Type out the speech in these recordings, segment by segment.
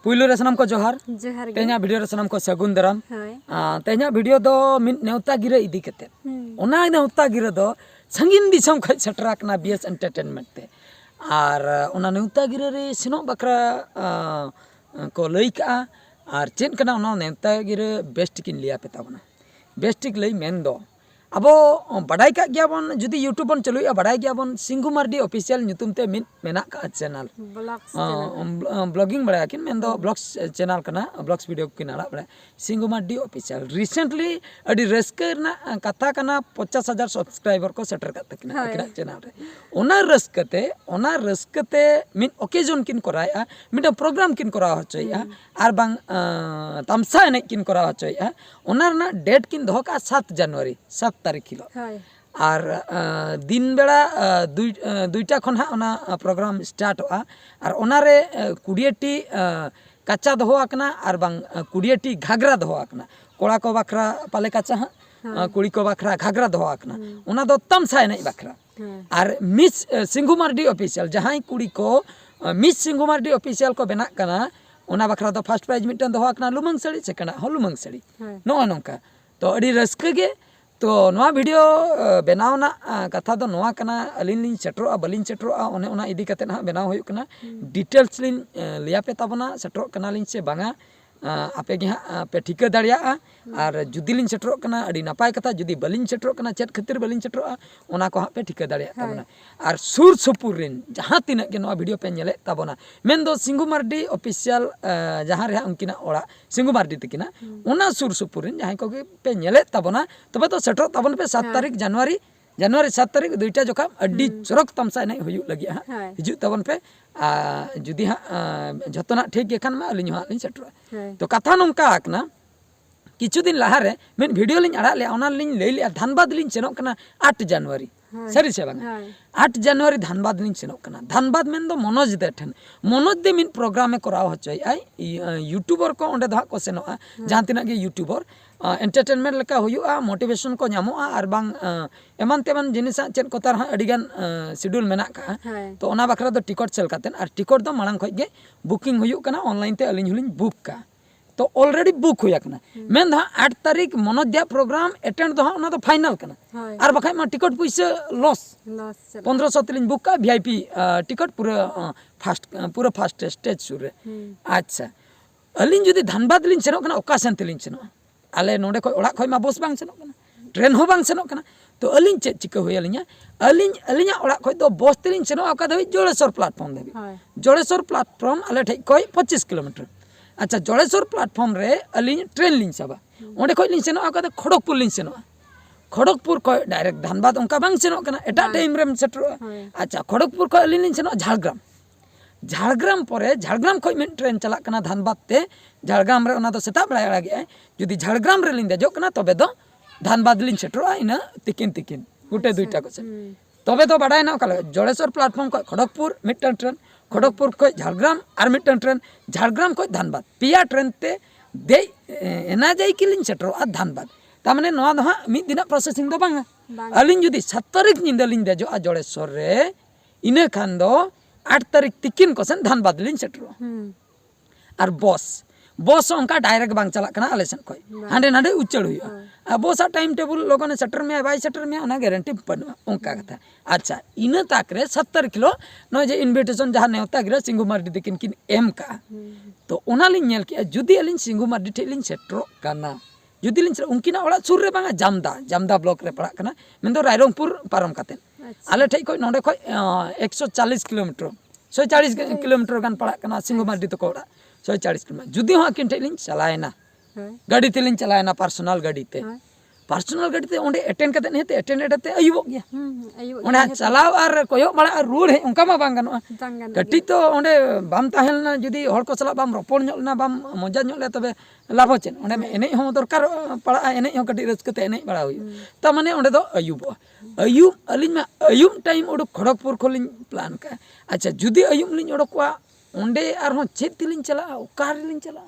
पुइलो रे सनम को जोहार जोहार तेना वीडियो रे सनम को सगुन दराम तेना वीडियो दो मिन नेवता गिरे इदी कते ओना नेवता गिरे दो संगीन दिसम खै सटरा कना बीएस एंटरटेनमेंट ते आर ओना नेवता गिरे रे सिनो बकरा को लई का आर चेन कना ओना नेवता गिरे बेस्ट किन लिया पे ताबना बेस्ट लई मेन दो अब बड़ाई का गया बन जुदी यूट्यूब बन चलुया बड़ाई गया बन सिंगु मार्डी ऑफिशियल ᱧᱩᱛᱩᱢ ते मिन मेना का चैनल ब्लॉगिंग बड़ा किन मेन दो ब्लॉग्स चैनल कना ब्लॉग्स वीडियो किन आड़ा बड़ा सिंगु मार्डी ऑफिशियल रिसेंटली अडी रस्कर ना कथा कना 50,000 सब्सक्राइबर को सेटर का तकना चैनल रे ओना रस्कते मिन ओकेजन किन कराया मिन प्रोग्राम किन करा होचया आर बांग तमसा ने किन करा होचया ओना ना डेट किन दोह का 7 जनवरी 7 तारीख हिलो और दिन बेड़ा दुईटा खन हाँ प्रोग्राम स्टार्ट होगा और ओनारे 20टी काचा दोहो आकना और बांग 20टी घाघरा दोहो आकना कोड़ा को बखरा पाले काचा हाँ कुड़ी को बखरा घाघरा दोहो आकना ओना दो तमसा नहीं बखरा और मिस सिंगु मार्डी ऑफिशियल जहाँ कुड़ी को मिस सिंगु मार्डी ऑफिशियल को बना कना ओना बखरा दो फर्स्ट प्राइज मिटन दोहो आकना लुमंग सड़ी सेकंड हो लुमंग सड़ी नो नोंका तो अड़ी रस्के गे तो नवा वीडियो बनावना कथा दो नवा कना अलिन लिन सेटरोआ बलिन सेटरोआ ओने ओना इदी कते ना बनाव होय कना डिटेल्स लिन लिया पे ताबना सेटरो कना लिन से बांगा आपे गे हा पे ठिका दाड़िया और जुदी लिन सेटरो कना अडी नापाय कथा जुदी बलिन सेटरो कना चेत खातिर बलिन सेटरोआ ओना को हा पे ठिका दाड़िया ताबना और सुर सुपुर रिन जहां तिना के नवा वीडियो पे नेले ताबना मेन दो सिंगु मार्डी ऑफिशियल जहां रे उनकिना ओड़ा सिंगु मार्डी तकिना ओना सुर सुपुर रिन जहां को पे नेले ताबना तबे तो सेटरो ताबन पे 7 तारीख जनवरी 7 तारीख दुईटा जोखा अड्डी चरक तमसा नहीं हुयु लगी हाँ हिजु तबन पे जुदी हाँ जतना ठीक गे खान मा अलिन हाँ लिन सेटरो तो कथा नोंका आकना किछु दिन लहा रे मेन वीडियो लिन आड़ा ले ओना लिन लई ले धनबाद लिन सेनोक कना 8 जनवरी सरी से बांग 8 जनवरी धनबाद लिन सेनोक कना धनबाद मेन दो मनोज दे ठन मनोज दे मिन प्रोग्राम में कराव होचय आई यूट्यूबर को ओंडे दहा को सेनोआ जहां तिना गे यूट्यूबर एंटरटेनमेंट लेका हुयुआ मोटिवेशन को ᱧᱟᱢᱚᱜᱼᱟ और बांग एमन तेमन जिनिस चेन को तार अडिगान शेड्यूल मेना का तो ओना बखरा दो टिकट सेल कातेन और टिकट दो मांग खय गे बुकिंग हुयुक कना ऑनलाइन ते अलिन हुलिन बुक का तो ऑलरेडी बुक हुया कना मेन दो 8 तारीख मनोज दिया प्रोग्राम अटेंड दो ओना तो फाइनल कना और बखय मा टिकट पैसा लॉस 1500 तिलिन बुक का वीआईपी टिकट पूरा फास्ट स्टेज सुर रे अच्छा अलिन जुदी धनबाद लिन सेनो कना ओकासन तिलिन सेनो आले नोडे खय ओड़ा खय मा बस बांग सेनो कना ट्रेन हो बांग सेनो कना तो अलिन चे चिका होय अलिnya अलिnya ओड़ा खय दो बस तिलिन सेनो आका दबि जोड़ेश्वर प्लेटफॉर्म दबि जोड़ेश्वर प्लेटफॉर्म आले ठै खय 25 किलोमीटर अच्छा जोड़ेश्वर प्लेटफॉर्म रे अलिन ट्रेन लिन साबा ओंडे खय लिन सेनो आका खड़गपुर लिन सेनो खड़गपुर खय डायरेक्ट धनबाद ओंका बांग सेनो कना एटा टाइम रेम सेटरो अच्छा खड़गपुर खय अलिन लिन सेनो झाड़ग्राम परे झाड़ग्राम खय मिन ट्रेन चला कना धनबाद ते झाड़ग्राम रे ओना दो सेता बड़ा लागे जुदी झाड़ग्राम रे लिन देजो कना तबे दो धनबाद लिन सेटरो इना तिकिन गुटे दुईटा को से तबे तो बड़ा ना कल जोड़ेश्वर प्लेटफॉर्म खय खड़गपुर मिटन ट्रेन खड़गपुर खय झाड़ग्राम और मिटन ट्रेन झाड़ग्राम खय धनबाद पिया ट्रेन ते दे एना जाई किलिन सेटरो आ धनबाद तामाने नवा दो हा मिद दिना प्रोसेसिंग दो बांगा अलिन जुदी 7 तारीख निंदा लिन देजो आ जोड़ेश्वर रे इने खान दो 8 तारीख तिकिन को सन धनबाद लिन सेटरो और बस उनका डायरेक्ट बांग चला कना आलेसन कोई हांडे नाडे उच्चड़ हुआ अब बस टाइम टेबल लोगों ने सेटर में बाई सेटर में ओना गारंटी बनुआ उनका कथा अच्छा इन ताक रे 70 किलो न जे इनविटेशन जहां नेवता गिरा सिंगु मार्डी दिकिन किन एम का तो ओना लिन नेल के जुदी अलिन सिंगु मार्डी ठे लिन सेटरो कना जुदी लिन उनकिना ओड़ा सुर रे बांगा जामदा ब्लॉक रे पड़ा कना मेंदो रायरंगपुर पारम कातेन आले ठे कोई नोडे कोई 140 किलोमीटर 140 किलोमीटर गान पड़ा कना सिंगु मार्डी तो कोड़ा 140 किलोमीटर जुदी हाँ किन ठेलिन चलायना गाड़ी तेलिन चलायना पर्सनल गाड़ी ते ओंडे अटेंड कते नेते अटेंड एडते अयुबो गया ओंडे चलाव आर कोयो बड़ा रूल है उनका मा बांग गनो कटी तो ओंडे बाम ताहेलना जुदी हर को चला बाम रोपण ᱧᱚᱜ बाम मजा ᱧᱚᱜ ले तबे लाभो चेन ओंडे एने हो दरकार पड़ा एने हो कटी रस्कते एने बड़ा हुई ता माने ओंडे दो अयुबो अयुब अलिन मा अयुब टाइम ओडो खड़गपुर खोलिन प्लान का अच्छा जुदी अयुब लिन ओडोकवा ओंडे आर हो चेत तिलिन चला ओकार लिन चला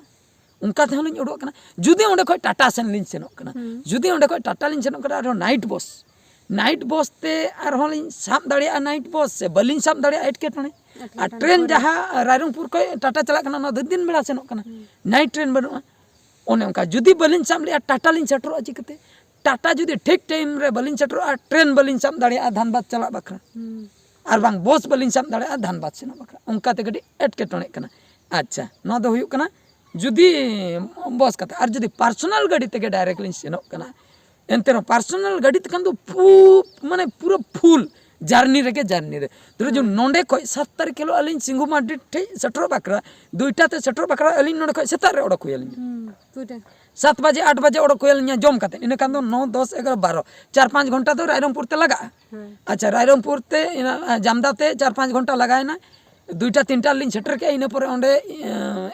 उनका थे लिन ओडो कना जुदी ओंडे खय टाटा सेन लिन सेनो कना जुदी ओंडे खय टाटा लिन सेनो कना आरो नाइट नाइट बस ते आरहों साब दाड़िया नाइट बस से बलिन साब दाड़िया एटकेटोने आ ट्रेन जहाँ रायरंगपुर को टाटा चला कना ना दिन बेला सेनोक कना नाइट ट्रेन बनुआ ओने उनका जुदी बलिन साब लिया टाटा लिन सेटरो चिकते टाटा जुदी ठीक टाइम रे बलिन सेटरो आ ट्रेन बलिन साब दाड़िया धनबाद चला बखरा और बांग बस बलिन साब दाड़िया धनबाद सेनो बखरा उनका ते गडी एटकेटोने कना अच्छा नो दो हुयुक कना जुदी बस कते और जुदी पर्सनल गाड़ी ते डायरेक्ट लिन सेनो कना एंते पर्सनल गाड़ी तक माने पूरा फुल जार्नी रे धीरे जो नोंडे को 70 किलो अलिन सिंगू मार्डी ठे सेटर बकरा दुईटा ते सेटर बकरा अलिन नोंडे को सेता रे ओडक हुयलिन 7 बजे 8 बजे ओडक हुयलिन जम काते इन कान 9 10 11 12 4-5 घंटा तो रायरंगपुर ते लगा अच्छा रायरंगपुर ते जामदा ते 4-5 घंटा लगाए ना दुईटा तीनटा लिन सेटर के इन पर ओंडे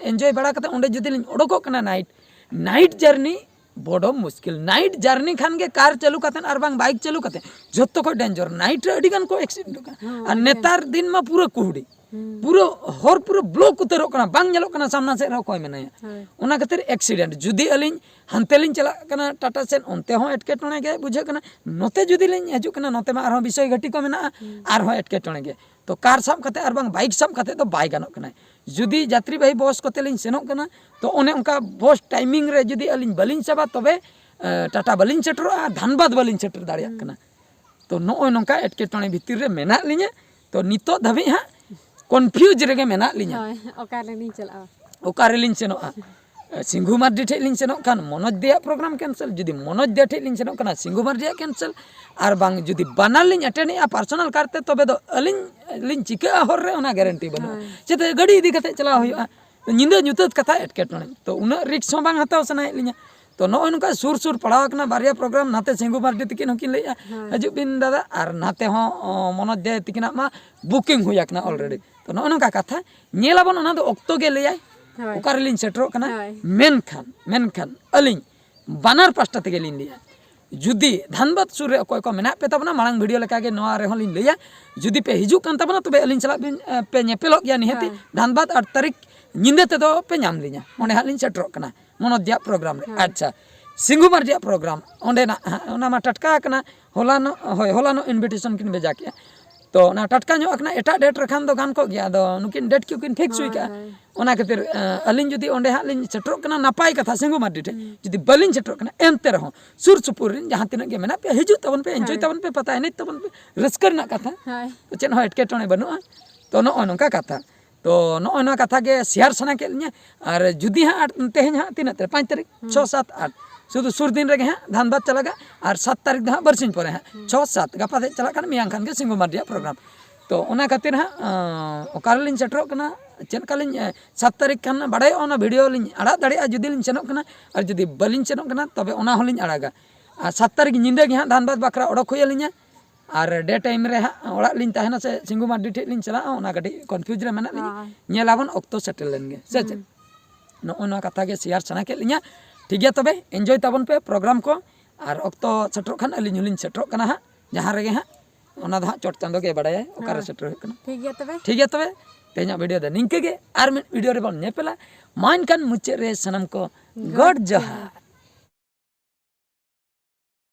एंजॉय बड़ा काते ओंडे जुदी लिन ओडको कना नाइट जर्नी बड़ो मुश्किल नाइट जर्नी खान के कार चालू करते और बांग बाइक चालू करते जो को डेंजर नाइट अड़ी गान को एक्सीडेंट और नेतार दिन में पूरा कुहड़ी पूरा हर पूरा ब्लॉक उतरो कना बांग नेलो कना सामना से रो कोई मेनाया ओना खातिर एक्सीडेंट जुदी अलिन हंते लिन चला कना टाटा सेन ओनते हो एटकेटोने के बुझे कना नोते जुदी लिन हजू कना नोते मा आरो विषय घटी को मेना आरो एटकेटोने के तो कार साब कते और बांग बाइक साब कते तो बाय गानो कना जुदी यात्री भाई बस कोते लिन सेनो कना तो ओने उनका बस टाइमिंग रे जुदी अलिन बलिन चाबा तबे टाटा बलिन सेटरो आ धनबाद बलिन सेटर दाड़िया कना तो नो नोंका एटकेटोने भितिर रे मेना लिnya तो नितो धबी हा कन्फ्यूज रेगे मेना लिnya ओकारे लिन सेनोआ सिंघु मार्डी ठे लिन सेनो खान मनोज दिया प्रोग्राम कैंसिल जुदी मनोज दिया ठे लिन सेनो कना सिंघु मार्डी कैंसिल और बांग जुदी बनाल लिन अटेंड आ पर्सनल करते तबे दो अलिन लिन चिका हर रे ओना गारंटी बनो चेते गाड़ी इदी कते चला हुआ तो निंदा जुतत कथा एटकेटोने तो उना रिक्स हो बांग हताव सनाय लिnya तो नो नुका सुर पढ़ाव कना बारिया प्रोग्राम नाते सिंघु मार्डी तिकिन हकिन लैया हजू बिन दादा और नाते हो मनोज दिया तिकिना मा बुकिंग हुया कना ऑलरेडी तो नो नुका कथा नेलाबन ओना दो ऑक्टो गे लैया ओकारे लिन सेटरो कना मेनखान अलिन बानार पास्टा तेगे लिन लिया जुदी धनबाद सुर रे कोई को मेना पे तबना मांग वीडियो लेका गे नोआ रे हो लिन लिया जुदी पे हिजू कान तबना तबे अलिन चला बिन पे नेपेलो गया निहति धनबाद 8 तारीख निंदे ते दो पे नाम लिया ओने हालिन सेटरो कना मनोदिया प्रोग्राम रे अच्छा सिंघु मार्डिया प्रोग्राम ओंडे ना ओना मा टटका कना होलानो इनविटेशन किन भेजा किया तो ना टटका नो अकना एटा डेट रखान दो गान को गया दो नुकिन डेट क्यों किन फिक्स हुई का ओना खातिर अलिन जुदी ओंडे हा लिन सेटरो कना नापाय कथा सिंघु मार्डी ठे जुदी बलिन सेटरो कना एंते रहो सुर सुपुर रिन जहां तिना गे मेना पे हिजु तबन पे एंजॉय तबन पे पता है नहीं तबन पे रस्कर ना कथा तो चेन हो एटकेटोने बनुआ तो नो नोका कथा तो नो नो कथा के शेयर सना के लिया और जुदी हा तेहन हा तिना 5 तारीख 6 7 8 शुद्ध सुर दिन रे धनबाद चलागा और 7 तारीख दहा बरसिन पर 6 7 गपा दे चला मियां खान के सिंघु मार्डिया प्रोग्राम तो ओना खातिर हाँ ओकालिन सेटरो कना चेनकालिन 7 तारीख खान बड़ाय ओना वीडियो लिन आड़ा दाड़िया जुदी लिन सेनो कना और जुदी बलिन सेनो कना तबे ओना होलिन आड़ागा 7 तारीख निंदे गे हाँ धनबाद बकरा ओडक हुयलिnya और डे टाइम रे हाँ ओड़ा लिन ताहेना से सिंघु मार्डी ठे लिन चला ओना गडी कन्फ्यूज रे मेना लिन नेलाबन ऑक्टो सेटल लेनगे से नो ओना कथा के शेयर सना के लिnya ठीक है तबे एंजॉय तबन पे प्रोग्राम को और ऑक्टो सेटरो खान अलिन हुलिन सेटरो कना हाँ जहाँ रे हाँ ओना दा चोट चांदो के बड़ाय ओकारे सेटरो कना ठीक है तबे तेना वीडियो द निंके गे आर मिड वीडियो रे बन नेपेला मान कान मुचे रे सनम को गॉड जहा